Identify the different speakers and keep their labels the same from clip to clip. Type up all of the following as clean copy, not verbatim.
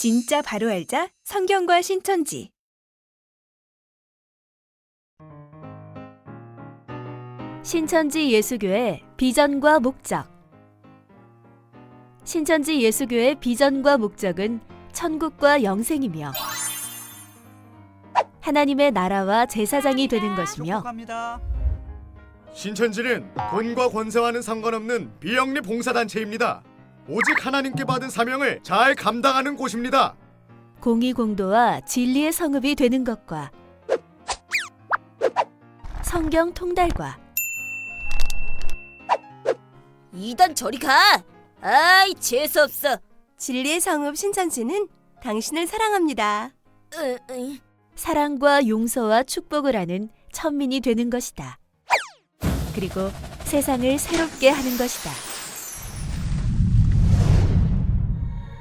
Speaker 1: 진짜 바로 알자 성경과 신천지.
Speaker 2: 신천지 예수교회 비전과 목적. 신천지 예수교회 비전과 목적은 천국과 영생이며 하나님의 나라와 제사장이 되는 것이며
Speaker 3: 축복합니다.
Speaker 4: 신천지는 돈과 권세와는 상관없는 비영리 봉사단체입니다. 오직 하나님께 받은 사명을 잘 감당하는 곳입니다.
Speaker 2: 공의공도와 진리의 성읍이 되는 것과 성경 통달과
Speaker 5: 이단 저리 가! 아이 재수없어.
Speaker 1: 진리의 성읍 신천지는 당신을 사랑합니다.
Speaker 2: 사랑과 용서와 축복을 하는 천민이 되는 것이다. 그리고 세상을 새롭게 하는 것이다.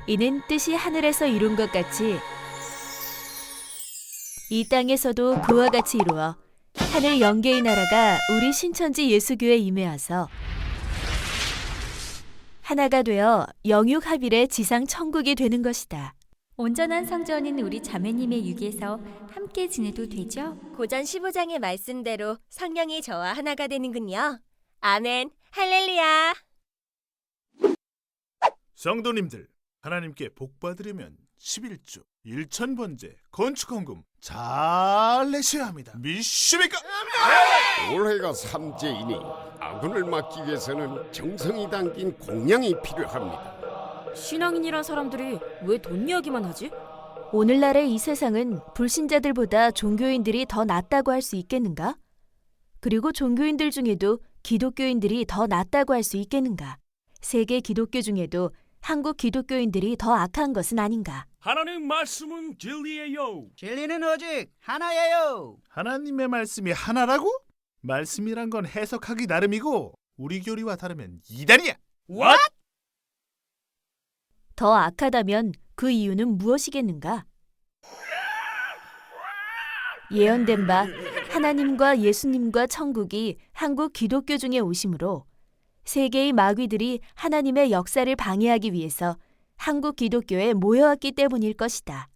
Speaker 2: 이는 뜻이 하늘에서 이룬 것 같이 이 땅에서도 그와 같이 이루어 하늘 영계의 나라가 우리 신천지 예수교회에 임해와서 하나가 되어 영육합일의 지상 천국이 되는 것이다.
Speaker 6: 온전한 성전인 우리 자매님의 육에서 함께 지내도 되죠?
Speaker 5: 고전 15장의 말씀대로 성령이 저와 하나가 되는군요. 아멘, 할렐루야.
Speaker 7: 성도님들, 하나님께 복받으려면 11조, 1,000번째, 건축헌금 잘 내셔야 합니다. 믿습니까?
Speaker 8: 올해가 삼재이니 아군을 막기 위해서는 정성이 담긴 공양이 필요합니다.
Speaker 5: 신앙인이란 사람들이 왜 돈 이야기만 하지?
Speaker 2: 오늘날의 이 세상은 불신자들보다 종교인들이 더 낫다고 할 수 있겠는가? 그리고 종교인들 중에도 기독교인들이 더 낫다고 할 수 있겠는가? 세계 기독교 중에도 한국 기독교인들이 더 악한 것은 아닌가?
Speaker 9: 하나님 말씀은 진리예요.
Speaker 3: 진리는 오직 하나예요.
Speaker 7: 하나님의 말씀이 하나라고? 말씀이란 건 해석하기 나름이고 우리 교리와 다르면 이단이야.
Speaker 9: What?
Speaker 2: 더 악하다면 그 이유는 무엇이겠는가? 예언된 바 하나님과 예수님과 천국이 한국 기독교 중에 오심으로 세계의 마귀들이 하나님의 역사를 방해하기 위해서 한국 기독교에 모여왔기 때문일 것이다.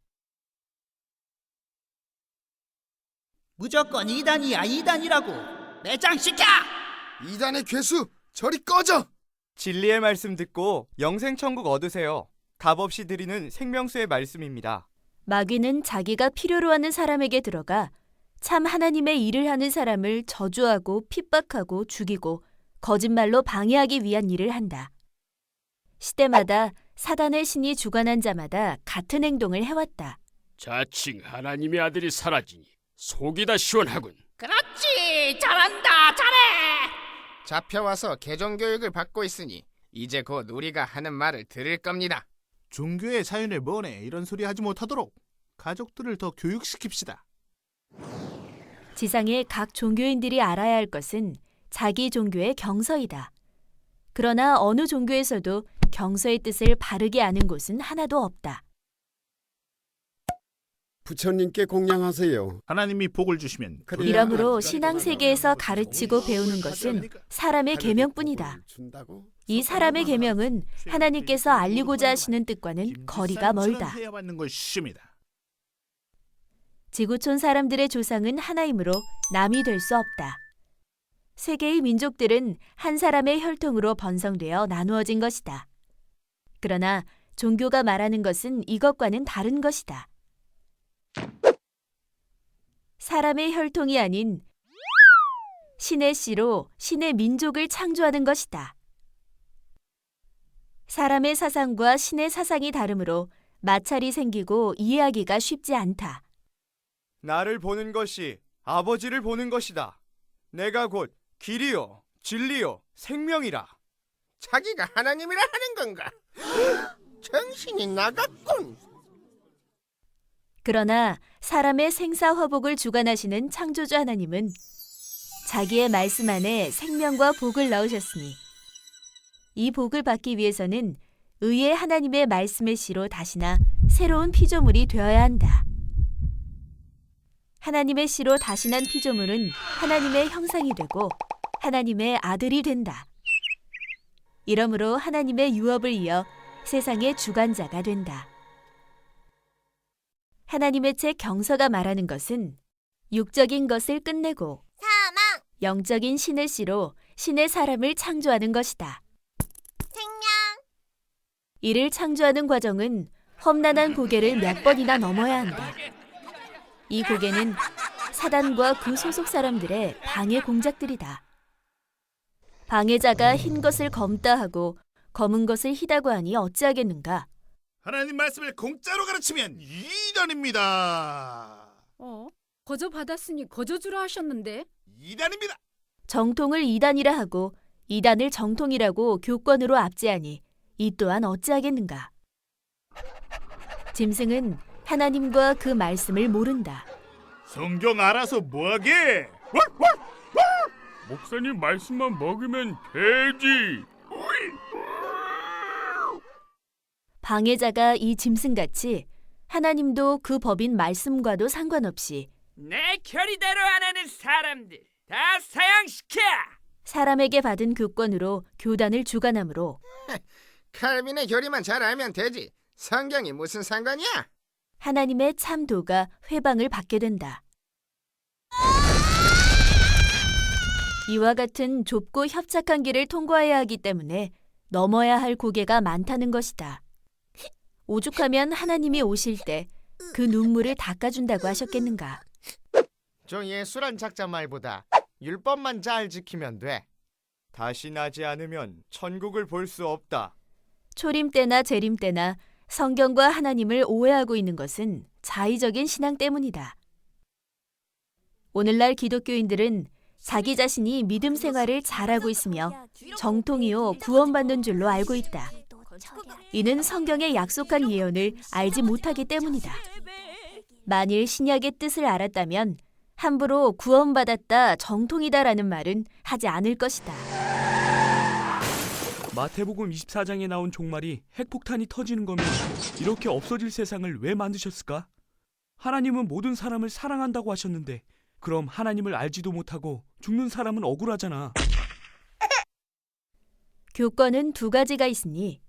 Speaker 3: 무조건 이단이야, 이단이라고. 매장시켜!
Speaker 4: 이단의 괴수, 저리 꺼져!
Speaker 10: 진리의 말씀 듣고 영생천국 얻으세요. 값없이 드리는 생명수의 말씀입니다.
Speaker 2: 마귀는 자기가 필요로 하는 사람에게 들어가 참 하나님의 일을 하는 사람을 저주하고 핍박하고 죽이고 거짓말로 방해하기 위한 일을 한다. 시대마다 사단의 신이 주관한 자마다 같은 행동을 해왔다.
Speaker 9: 자칭 하나님의 아들이 사라지니 속이 다 시원하군.
Speaker 5: 그렇지, 잘한다, 잘해.
Speaker 11: 잡혀와서 개종교육을 받고 있으니 이제 곧 우리가 하는 말을 들을 겁니다.
Speaker 7: 종교의 자윤을 뭐네 이런 소리 하지 못하도록 가족들을 더 교육시킵시다.
Speaker 2: 지상의 각 종교인들이 알아야 할 것은 자기 종교의 경서이다. 그러나 어느 종교에서도 경서의 뜻을 바르게 아는 곳은 하나도 없다.
Speaker 8: 부처님께 공양하세요.
Speaker 7: 하나님이 복을 주시면
Speaker 2: 이러므로 신앙 세계에서 가르치고 배우는 것은 사람의 계명뿐이다. 이 사람의 계명은 하나님께서 알리고자 하시는 뜻과는 거리가 멀다.
Speaker 7: 해야받는 것입니다.
Speaker 2: 지구촌 사람들의 조상은 하나이므로 남이 될 수 없다. 세계의 민족들은 한 사람의 혈통으로 번성되어 나누어진 것이다. 그러나 종교가 말하는 것은 이것과는 다른 것이다. 사람의 혈통이 아닌 신의 씨로 신의 민족을 창조하는 것이다. 사람의 사상과 신의 사상이 다르므로 마찰이 생기고 이해하기가 쉽지 않다.
Speaker 10: 나를 보는 것이 아버지를 보는 것이다. 내가 곧 길이요 진리요 생명이라.
Speaker 11: 자기가 하나님이라 하는 건가? 정신이 나갔군.
Speaker 2: 그러나 사람의 생사화복을 주관하시는 창조주 하나님은 자기의 말씀 안에 생명과 복을 넣으셨으니 이 복을 받기 위해서는 의의 하나님의 말씀의 씨로 다시나 새로운 피조물이 되어야 한다. 하나님의 씨로 다시 난 피조물은 하나님의 형상이 되고 하나님의 아들이 된다. 이러므로 하나님의 유업을 이어 세상의 주관자가 된다. 하나님의 책 경서가 말하는 것은 육적인 것을 끝내고
Speaker 5: 사망,
Speaker 2: 영적인 신의 씨로 신의 사람을 창조하는 것이다.
Speaker 5: 생명.
Speaker 2: 이를 창조하는 과정은 험난한 고개를 몇 번이나 넘어야 한다. 이 고개는 사단과 그 소속 사람들의 방해 공작들이다. 방해자가 흰 것을 검다 하고 검은 것을 희다고 하니 어찌하겠는가?
Speaker 7: 하나님 말씀을 공짜로 가르치면 이단입니다.
Speaker 6: 거저 받았으니 거저 주라 하셨는데.
Speaker 7: 이단입니다.
Speaker 2: 정통을 이단이라 하고 이단을 정통이라고 교권으로 압제하니 이 또한 어찌하겠는가? 짐승은 하나님과 그 말씀을 모른다.
Speaker 7: 성경 알아서 뭐하게?
Speaker 9: 목사님 말씀만 먹으면 되지.
Speaker 2: 방해자가 이 짐승같이 하나님도 그 법인 말씀과도 상관없이
Speaker 3: 내 결의대로 안 하는 사람들 다 사형시켜.
Speaker 2: 사람에게 받은 교권으로 교단을 주관하므로
Speaker 11: 칼빈의 교리만 잘 알면 되지. 성경이 무슨 상관이야?
Speaker 2: 하나님의 참 도가 회방을 받게 된다. 이와 같은 좁고 협착한 길을 통과해야 하기 때문에 넘어야 할 고개가 많다는 것이다. 오죽하면 하나님이 오실 때 그 눈물을 닦아준다고 하셨겠는가.
Speaker 10: 저 예수란 작자 말보다 율법만 잘 지키면 돼. 다시 나지 않으면 천국을 볼 수 없다.
Speaker 2: 초림 때나 재림 때나 성경과 하나님을 오해하고 있는 것은 자의적인 신앙 때문이다. 오늘날 기독교인들은 자기 자신이 믿음 생활을 잘하고 있으며 정통이요 구원받는 줄로 알고 있다. 이는 성경에 약속한 예언을 알지 못하기 때문이다. 만일 신약의 뜻을 알았다면 함부로 구원받았다 정통이다라는 말은 하지 않을 것이다.
Speaker 12: 마태복음 24장에 나온 종말이 핵폭탄이 터지는 거면 이렇게 없어질 세상을 왜 만드셨을까? 하나님은 모든 사람을 사랑한다고 하셨는데 그럼 하나님을 알지도 못하고 죽는 사람은 억울하잖아.
Speaker 2: 교권은 두 가지가 있으니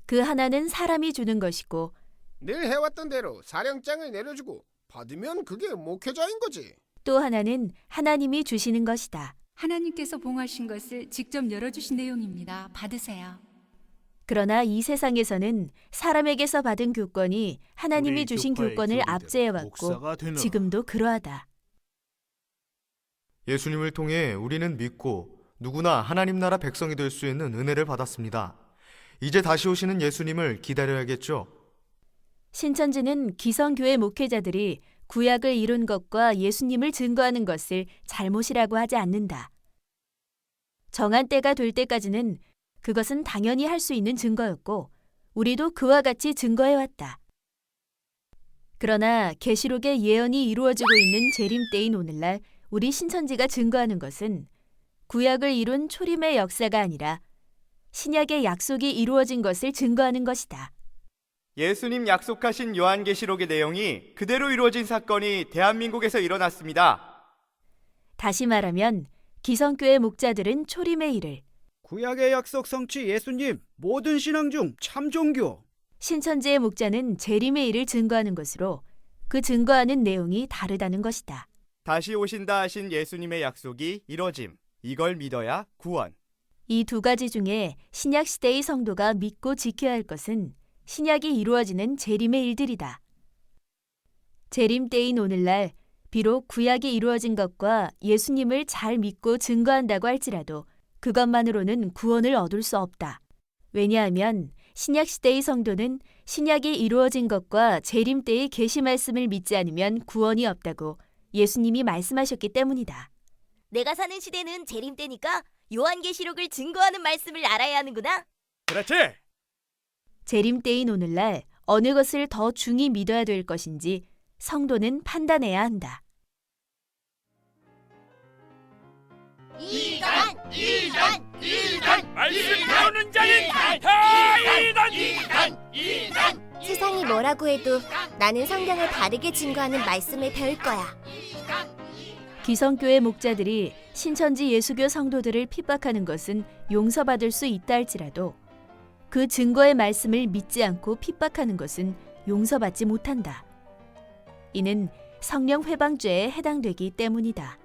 Speaker 2: 그 하나는 사람이 주는 것이고
Speaker 11: 늘 해왔던 대로 사령장을 내려주고 받으면 그게 목회자인 거지.
Speaker 2: 또 하나는 하나님이 주시는 것이다.
Speaker 6: 하나님께서 봉하신 것을 직접 열어주신 내용입니다. 받으세요.
Speaker 2: 그러나 이 세상에서는 사람에게서 받은 교권이 하나님이 주신 교권을 압제해왔고 지금도 그러하다.
Speaker 4: 예수님을 통해 우리는 믿고 누구나 하나님 나라 백성이 될 수 있는 은혜를 받았습니다. 이제 다시 오시는 예수님을 기다려야겠죠.
Speaker 2: 신천지는 기성교회 목회자들이 구약을 이룬 것과 예수님을 증거하는 것을 잘못이라고 하지 않는다. 정한 때가 될 때까지는 그것은 당연히 할 수 있는 증거였고 우리도 그와 같이 증거해왔다. 그러나 계시록의 예언이 이루어지고 있는 재림 때인 오늘날 우리 신천지가 증거하는 것은 구약을 이룬 초림의 역사가 아니라 신약의 약속이 이루어진 것을 증거하는 것이다.
Speaker 10: 예수님 약속하신 요한계시록의 내용이 그대로 이루어진 사건이 대한민국에서 일어났습니다.
Speaker 2: 다시 말하면 기성교회 목자들은 초림의 일을,
Speaker 3: 구약의 약속 성취 예수님 모든 신앙 중 참 종교.
Speaker 2: 신천지의 목자는 재림의 일을 증거하는 것으로 그 증거하는 내용이 다르다는 것이다.
Speaker 10: 다시 오신다 하신 예수님의 약속이 이뤄짐. 이걸 믿어야 구원.
Speaker 2: 이 두 가지 중에 신약 시대의 성도가 믿고 지켜야 할 것은 신약이 이루어지는 재림의 일들이다. 재림 때인 오늘날 비록 구약이 이루어진 것과 예수님을 잘 믿고 증거한다고 할지라도 그것만으로는 구원을 얻을 수 없다. 왜냐하면 신약 시대의 성도는 신약이 이루어진 것과 재림 때의 계시 말씀을 믿지 않으면 구원이 없다고 예수님이 말씀하셨기 때문이다.
Speaker 5: 내가 사는 시대는 재림 때니까 요한계시록을 증거하는 말씀을 알아야 하는구나.
Speaker 12: 그렇지.
Speaker 2: 재림 때인 오늘날 어느 것을 더 중히 믿어야 될 것인지 성도는 판단해야 한다.
Speaker 5: 이단!
Speaker 9: 말씀 배우는 자는 다 이단!
Speaker 5: 세상이 뭐라고 해도 나는 성경을 바르게 증거하는 말씀을 배울 거야.
Speaker 2: 기성교회 목자들이 신천지 예수교 성도들을 핍박하는 것은 용서받을 수 있다 할지라도 그 증거의 말씀을 믿지 않고 핍박하는 것은 용서받지 못한다. 이는 성령 회방죄에 해당되기 때문이다.